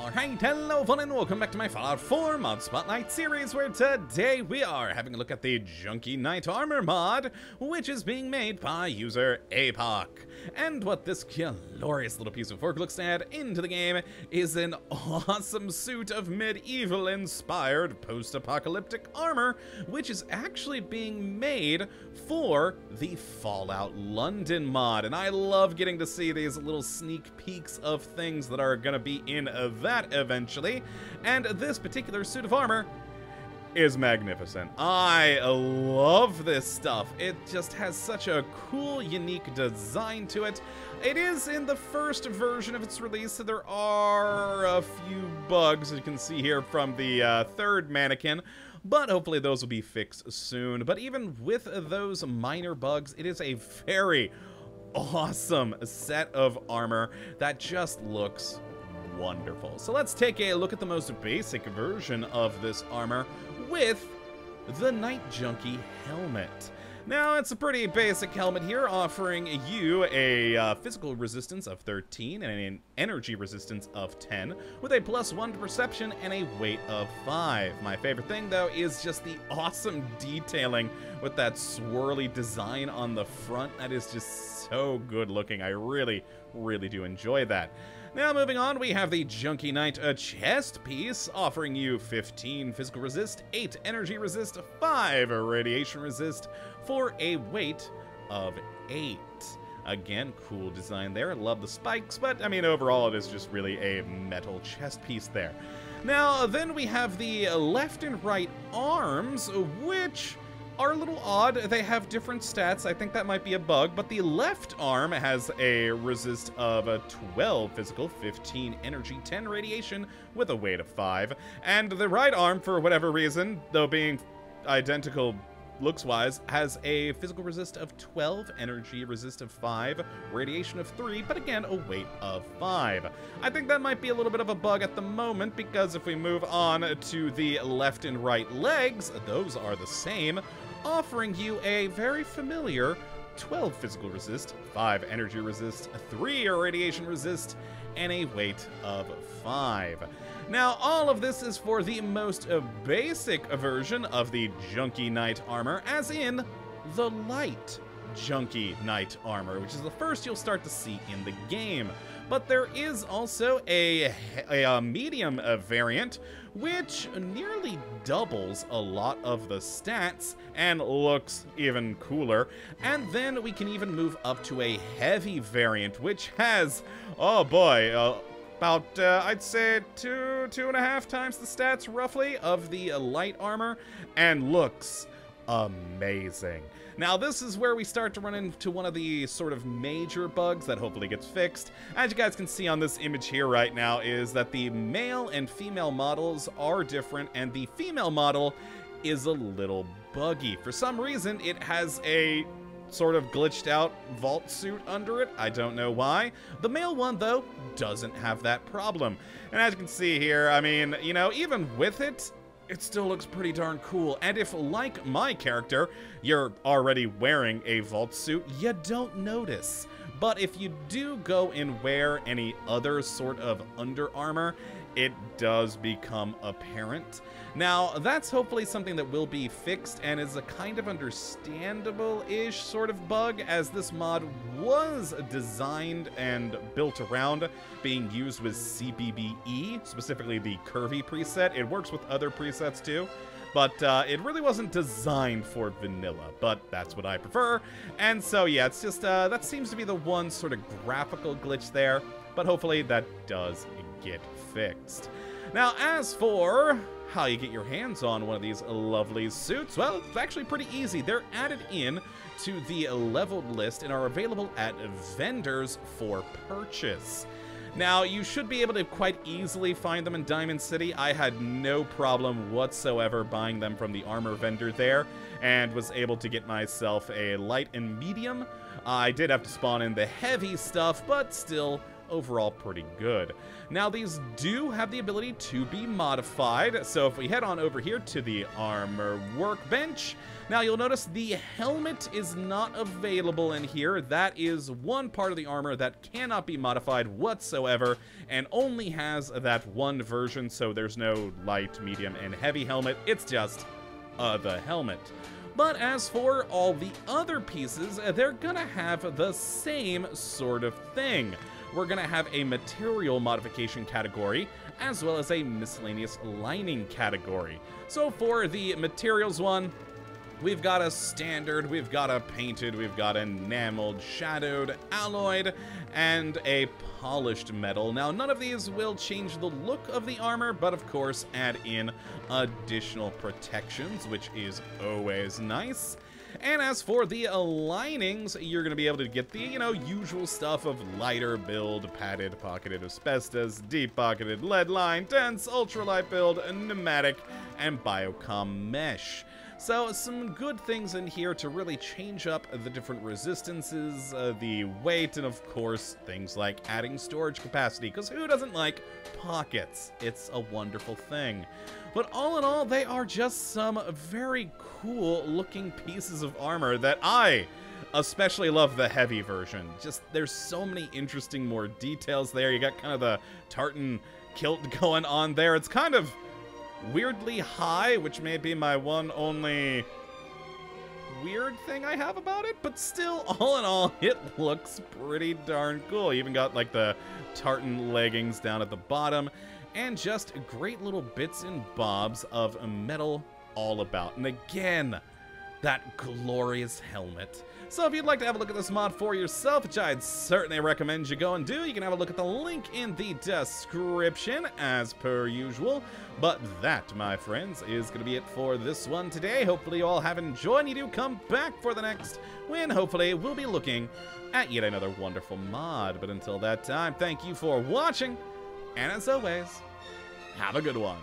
Alright, hello fun and welcome back to my Fallout 4 Mod Spotlight series, where today we are having a look at the Junkie Knight Armor mod, which is being made by user APOC. And what this glorious little piece of work looks to add into the game is an awesome suit of medieval-inspired post-apocalyptic armor, which is actually being made for the Fallout London mod. And I love getting to see these little sneak peeks of things that are gonna be in that eventually, and this particular suit of armor is magnificent. I love this stuff. It just has such a cool, unique design to it. It is in the first version of its release, so there are a few bugs, as you can see here from the third mannequin, but hopefully those will be fixed soon. But even with those minor bugs, it is a very awesome set of armor that just looks wonderful. So let's take a look at the most basic version of this armor with the Night Junkie helmet. Now, it's a pretty basic helmet here, offering you a physical resistance of 13 and an energy resistance of 10, with a +1 to perception and a weight of 5. My favorite thing, though, is just the awesome detailing with that swirly design on the front. That is just so good looking. I really do enjoy that. Now, moving on, we have the Junkie Knight chest piece, offering you 15 physical resist, 8 energy resist, 5 radiation resist, for a weight of 8. Again, cool design there. Love the spikes, but, I mean, overall, it is just really a metal chest piece there. Now, then we have the left and right arms, which are a little odd. They have different stats. I think that might be a bug, but the left arm has a resist of 12 physical, 15 energy, 10 radiation, with a weight of 5. And the right arm, for whatever reason, though being identical looks-wise, has a physical resist of 12, energy resist of 5, radiation of 3, but again, a weight of 5. I think that might be a little bit of a bug at the moment, because if we move on to the left and right legs, those are the same, offering you a very familiar 12 physical resist, 5 energy resist, 3 radiation resist, and a weight of 5. Now, all of this is for the most basic version of the Junkie Knight armor, as in the light Junkie Knight armor, which is the first you'll start to see in the game. But there is also a medium variant, which nearly doubles a lot of the stats and looks even cooler. And then we can even move up to a heavy variant, which has, oh boy, about, I'd say, 2.5 times the stats, roughly, of the light armor, and looks amazing. Now, this is where we start to run into one of the sort of major bugs that hopefully gets fixed. As you guys can see on this image here right now, is that the male and female models are different, and the female model is a little buggy. For some reason, it has a sort of glitched out vault suit under it. I don't know why. The male one, though, doesn't have that problem. And as you can see here, I mean, you know, even with it, it still looks pretty darn cool. And if, like my character, you're already wearing a vault suit, you don't notice. But if you do go and wear any other sort of under armor, it does become apparent. Now, that's hopefully something that will be fixed and is a kind of understandable-ish sort of bug, as this mod was designed and built around being used with CBBE, specifically the CURVY preset. It works with other presets too, but it really wasn't designed for vanilla, but that's what I prefer. And so, yeah, it's just, that seems to be the one sort of graphical glitch there, but hopefully that does get fixed. Now, as for how you get your hands on one of these lovely suits, well, it's actually pretty easy. They're added in to the leveled list and are available at vendors for purchase. Now, you should be able to quite easily find them in Diamond City. I had no problem whatsoever buying them from the armor vendor there, and was able to get myself a light and medium. I did have to spawn in the heavy stuff, but still overall pretty good. Now, these do have the ability to be modified, so if we head on over here to the armor workbench, now you'll notice the helmet is not available in here. That is one part of the armor that cannot be modified whatsoever, and only has that one version, so there's no light, medium, and heavy helmet. It's just the helmet. But as for all the other pieces, they're gonna have the same sort of thing. We're gonna have a material modification category, as well as a miscellaneous lining category. So for the materials one, we've got a standard, we've got a painted, we've got enameled, shadowed, alloyed, and a polished metal. Now, none of these will change the look of the armor, but of course add in additional protections, which is always nice. And as for the linings, you're going to be able to get the, usual stuff of lighter build, padded, pocketed asbestos, deep-pocketed lead line, dense, ultralight build, pneumatic, and biocom mesh. So some good things in here to really change up the different resistances, the weight, and of course things like adding storage capacity, because who doesn't like pockets? It's a wonderful thing. But all in all, they are just some very cool looking pieces of armor that I especially love the heavy version. Just, there's so many interesting more details there. You got kind of the tartan kilt going on there. It's kind of weirdly high, which may be my one only weird thing I have about it, but still, all in all, it looks pretty darn cool. You even got like the tartan leggings down at the bottom, and just great little bits and bobs of metal all about. And again, that glorious helmet. So if you'd like to have a look at this mod for yourself, which I'd certainly recommend you go and do, you can have a look at the link in the description as per usual. But that, my friends, is going to be it for this one today. Hopefully you all have enjoyed, and you do come back for the next, when hopefully we'll be looking at yet another wonderful mod. But until that time, thank you for watching, and as always, have a good one.